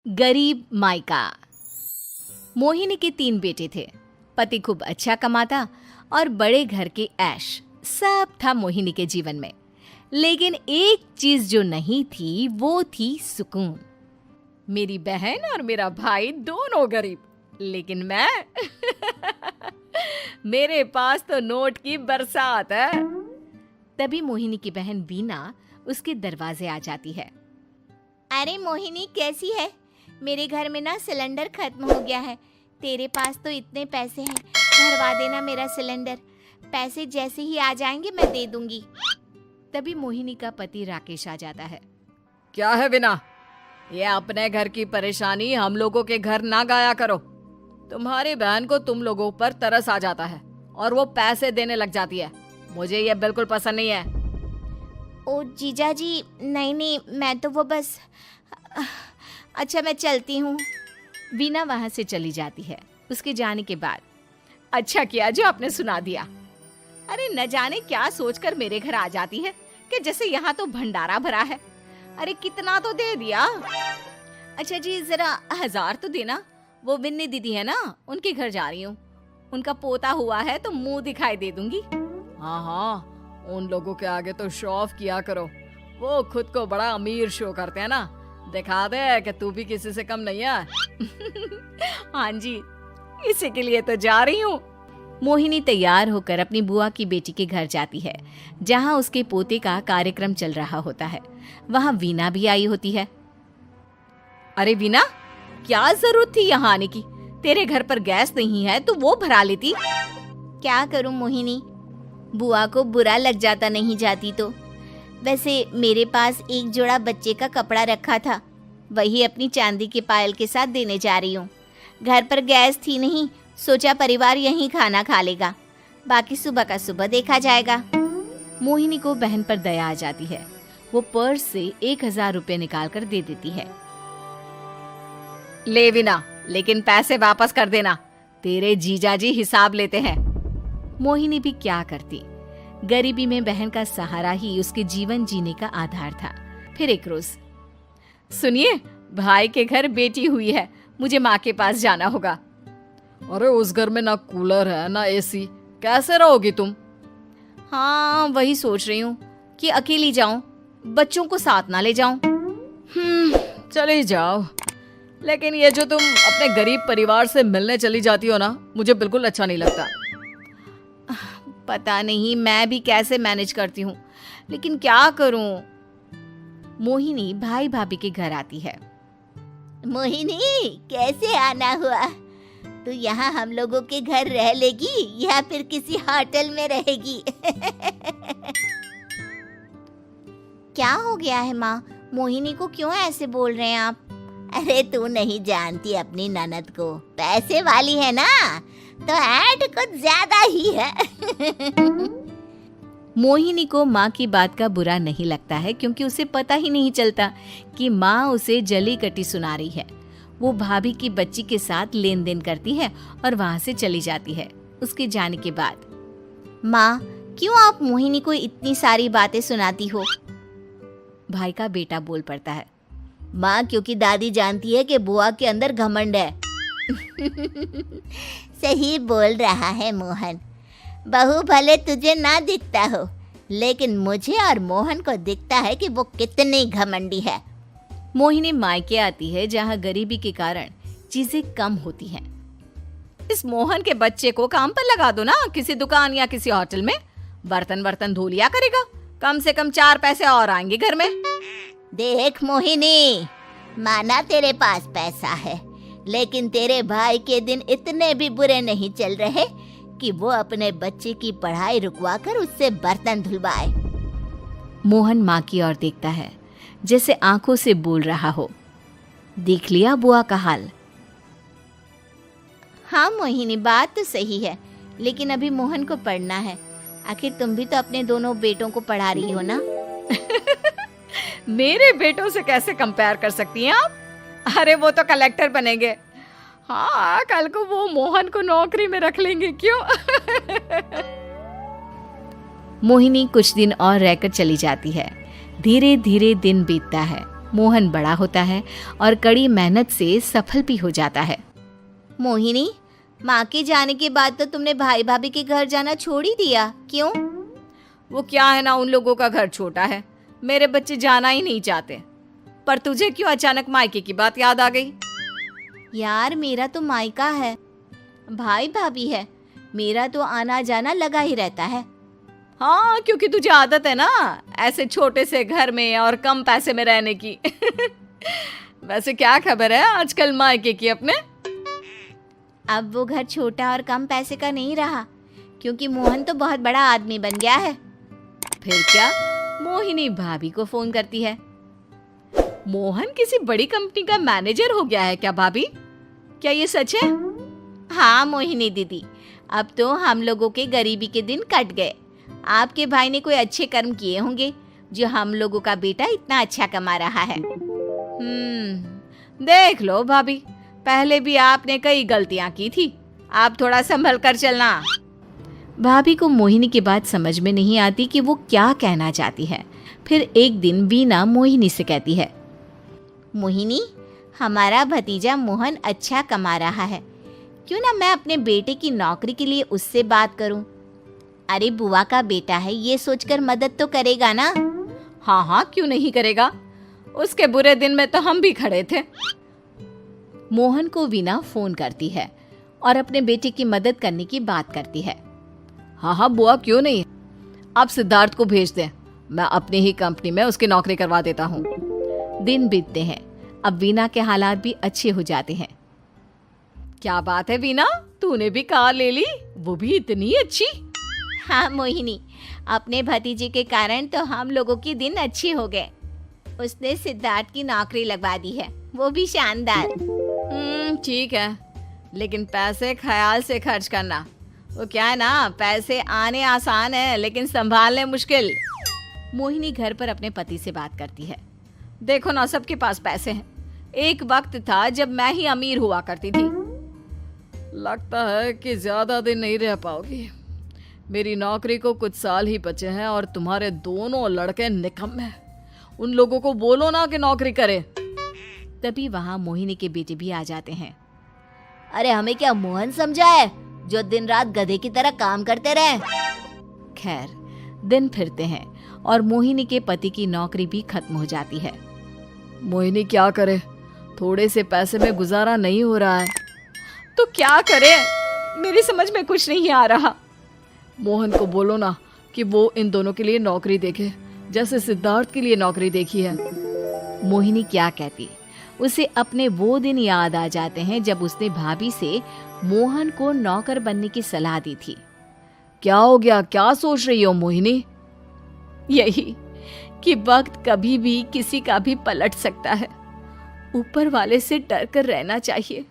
गरीब मायका। मोहिनी के 3 बेटे थे। पति खूब अच्छा कमाता और बड़े घर के ऐश सब था मोहिनी के जीवन में। लेकिन एक चीज जो नहीं थी वो थी सुकून। मेरी बहन और मेरा भाई दोनों गरीब, लेकिन मैं मेरे पास तो नोट की बरसात है। तभी मोहिनी की बहन बीना उसके दरवाजे आ जाती है। अरे मोहिनी, कैसी है? मेरे घर में ना सिलेंडर खत्म हो गया है। तेरे पास तो इतने पैसे हैं, भरवा देना मेरा सिलेंडर। पैसे जैसे ही आ जाएंगे मैं दे दूंगी। तभी मोहिनी का पति राकेश आ जाता है। क्या है बिना, ये अपने घर की परेशानी हम लोगों के घर ना गाया करो। तुम्हारी बहन को तुम लोगों पर तरस आ जाता है और वो पैसे देने लग जाती है। मुझे ये बिल्कुल पसंद नहीं है। ओ जीजा जी, नहीं, मैं तो वो बस अच्छा मैं चलती हूँ। बीना वहां से चली जाती है। उसके जाने के बाद अच्छा किया जो आपने सुना दिया। अरे न जाने क्या सोचकर मेरे घर आ जाती है कि जैसे यहाँ तो भंडारा भरा है। अरे कितना तो दे दिया। अच्छा जी, जरा 1000 तो देना। वो बिन्नी दीदी है ना, उनके घर जा रही हूँ। उनका पोता हुआ है तो मुंह दिखाई दे दूंगी। हाँ, उन लोगों के आगे तो शो ऑफ किया करो। वो खुद को बड़ा अमीर शो करते हैं ना, दिखा दे कि तू भी किसी से कम नहीं है। हाँ जी, इसी के लिए तो जा रही हूँ। मोहिनी तैयार होकर अपनी बुआ की बेटी के घर जाती है, जहाँ उसके पोते का कार्यक्रम चल रहा होता है। वहाँ वीना भी आई होती है। अरे वीना, क्या जरूरत थी यहाँ आने की? तेरे घर पर गैस नहीं है तो वो भरा लेती। क्या करूँ मोहिनी, बुआ को बुरा लग जाता नहीं जाती तो। वैसे मेरे पास एक जोड़ा बच्चे का कपड़ा रखा था, वही अपनी चांदी के पायल के साथ देने जा रही हूँ। घर पर गैस थी नहीं, सोचा परिवार यहीं खाना खा लेगा, बाकी सुबह का सुबह देखा जाएगा। मोहिनी को बहन पर दया आ जाती है। वो पर्स से 1000 रुपए निकाल कर दे देती है। ले विना, लेकिन पैसे वापस कर देना, तेरे जीजाजी हिसाब लेते हैं। मोहिनी भी क्या करती, गरीबी में बहन का सहारा ही उसके जीवन जीने का आधार था। फिर एक रोज, सुनिए, भाई के घर बेटी हुई है, मुझे माँ के पास जाना होगा। अरे उस घर में ना कूलर है ना एसी, कैसे रहोगी तुम? हाँ, वही सोच रही हूँ कि अकेली जाऊं, बच्चों को साथ ना ले जाऊं। चली जाओ, लेकिन ये जो तुम अपने गरीब परिवार से मिलने चली जाती हो ना, मुझे बिल्कुल अच्छा नहीं लगता। पता नहीं मैं भी कैसे मैनेज करती हूँ, लेकिन क्या करूँ। मोहिनी भाई भाभी के घर आती है। मोहिनी, कैसे आना हुआ? तू यहाँ हम लोगों के घर रह लेगी या फिर किसी होटल में रहेगी? क्या हो गया है माँ, मोहिनी को क्यों ऐसे बोल रहे हैं आप? अरे तू नहीं जानती अपनी ननद को, पैसे वाली है ना, तो ऐड कुछ ज्यादा ही है। मोहिनी को माँ की बात का बुरा नहीं लगता है, क्योंकि उसे पता ही नहीं चलता कि माँ उसे जली कटी सुना रही है। वो भाभी की बच्ची के साथ लेन देन करती है और वहाँ से चली जाती है। उसके जाने के बाद, माँ, क्यों आप मोहिनी को इतनी सारी बातें सुनाती हो? भाई का बेटा बोल पड़ता है। माँ, क्योंकि दादी जानती है कि बुआ के अंदर घमंड है। सही बोल रहा है मोहन, बहू भले तुझे ना दिखता हो, लेकिन मुझे और मोहन को दिखता है कि वो कितनी घमंडी है। मोहिनी मायके आती है, जहाँ गरीबी के कारण चीजें कम होती हैं। इस मोहन के बच्चे को काम पर लगा दो ना, किसी दुकान या किसी होटल में। बर्तन धो लिया करेगा, कम से कम 4 पैसे और आएंगे घर में। देख मोहिनी, माना तेरे पास पैसा है, लेकिन तेरे भाई के दिन इतने भी बुरे नहीं चल रहे कि वो अपने बच्चे की पढ़ाई रुकवाकर उससे बर्तन धुलवाए। मोहन माँ की ओर देखता है, जैसे आंखों से बोल रहा हो, देख लिया बुआ का हाल। हाँ मोहिनी, बात तो सही है, लेकिन अभी मोहन को पढ़ना है। आखिर तुम भी तो अपने दोनों बेटों को पढ़ा रही हो ना। मेरे बेटों से कैसे कंपेयर कर सकती हैं आप? अरे वो तो कलेक्टर बनेंगे। हाँ, कल को वो मोहन को नौकरी में रख लेंगे, क्यों? मोहिनी कुछ दिन और रहकर चली जाती है। धीरे धीरे दिन बीतता है मोहन बड़ा होता है और कड़ी मेहनत से सफल भी हो जाता है। मोहिनी, माँ के जाने के बाद तो तुमने भाई भाभी के घर जाना छोड़ ही दिया, क्यों? वो क्या है ना, उन लोगों का घर छोटा है, मेरे बच्चे जाना ही नहीं चाहते। पर तुझे क्यों अचानक मायके की बात याद आ गई? यार, मेरा तो मायका है, भाई भाभी है, मेरा तो आना जाना लगा ही रहता है। हाँ, क्योंकि तुझे आदत है ना ऐसे छोटे से घर में और कम पैसे में रहने की। वैसे क्या खबर है आजकल मायके की अपने? अब वो घर छोटा और कम पैसे का नहीं रहा, क्योंकि मोहन तो बहुत बड़ा आदमी बन गया है। फिर क्या? मोहिनी भाभी को फोन करती है। मोहन किसी बड़ी कंपनी का मैनेजर हो गया है क्या भाभी? क्या ये सच है? हाँ मोहिनी दीदी, अब तो हम लोगों के गरीबी के दिन कट गए। आपके भाई ने कोई अच्छे कर्म किए होंगे जो हम लोगों का बेटा इतना अच्छा कमा रहा है। देख लो भाभी, पहले भी आपने कई गलतियां की थी, आप थोड़ा संभल कर चलना। भाभी को मोहिनी की बात समझ में नहीं आती कि वो क्या कहना चाहती है। फिर एक दिन वीना मोहिनी से कहती है, मोहिनी, हमारा भतीजा मोहन अच्छा कमा रहा है, क्यों ना मैं अपने बेटे की नौकरी के लिए उससे बात करूं? अरे बुआ का बेटा है, ये सोचकर मदद तो करेगा ना? हाँ हाँ, क्यों नहीं करेगा, उसके बुरे दिन में तो हम भी खड़े थे। मोहन को वीना फोन करती है और अपने बेटे की मदद करने की बात करती है। हाँ हाँ बुआ, क्यों नहीं, आप सिद्धार्थ को भेज दें, मैं अपनी ही कंपनी में उसकी नौकरी करवा देता हूँ। दिन बीतते हैं, अब वीना के हालात भी अच्छे हो जाते हैं। क्या बात है वीना, तूने भी कार ले ली, वो भी इतनी अच्छी? हाँ मोहिनी, अपने भतीजे के कारण तो हम लोगों के दिन अच्छे हो गए। उसने सिद्धार्थ की नौकरी लगवा दी है, वो भी शानदार। ठीक है, लेकिन पैसे ख्याल से खर्च करना। वो क्या है ना, पैसे आने आसान है लेकिन संभालने मुश्किल। मोहिनी घर पर अपने पति से बात करती है। देखो ना, सबके पास पैसे हैं, एक वक्त था जब मैं ही अमीर हुआ करती थी। लगता है कि ज्यादा दिन नहीं रह पाओगी, मेरी नौकरी को कुछ साल ही बचे हैं और तुम्हारे दोनों लड़के निकम्मे हैं। उन लोगों को बोलो ना कि नौकरी करे। तभी वहां मोहिनी के बेटे भी आ जाते हैं। अरे हमें क्या मोहन समझा है जो दिन रात गधे की तरह काम करते रहे? खैर, दिन फिरते हैं और मोहिनी के पति की नौकरी भी खत्म हो जाती है। मोहिनी क्या करे, थोड़े से पैसे में गुजारा नहीं हो रहा है, तो क्या करे, मेरी समझ में कुछ नहीं आ रहा। मोहन को बोलो ना कि वो इन दोनों के लिए नौकरी देखे, जैसे सिद्धार्थ के लिए नौकरी देखी है। मोहिनी क्या कहती, उसे अपने वो दिन याद आ जाते हैं जब उसने भाभी से मोहन को नौकर बनने की सलाह दी थी। क्या हो गया, क्या सोच रही हो मोहिनी? यही कि वक्त कभी भी किसी का भी पलट सकता है, ऊपर वाले से डर कर रहना चाहिए।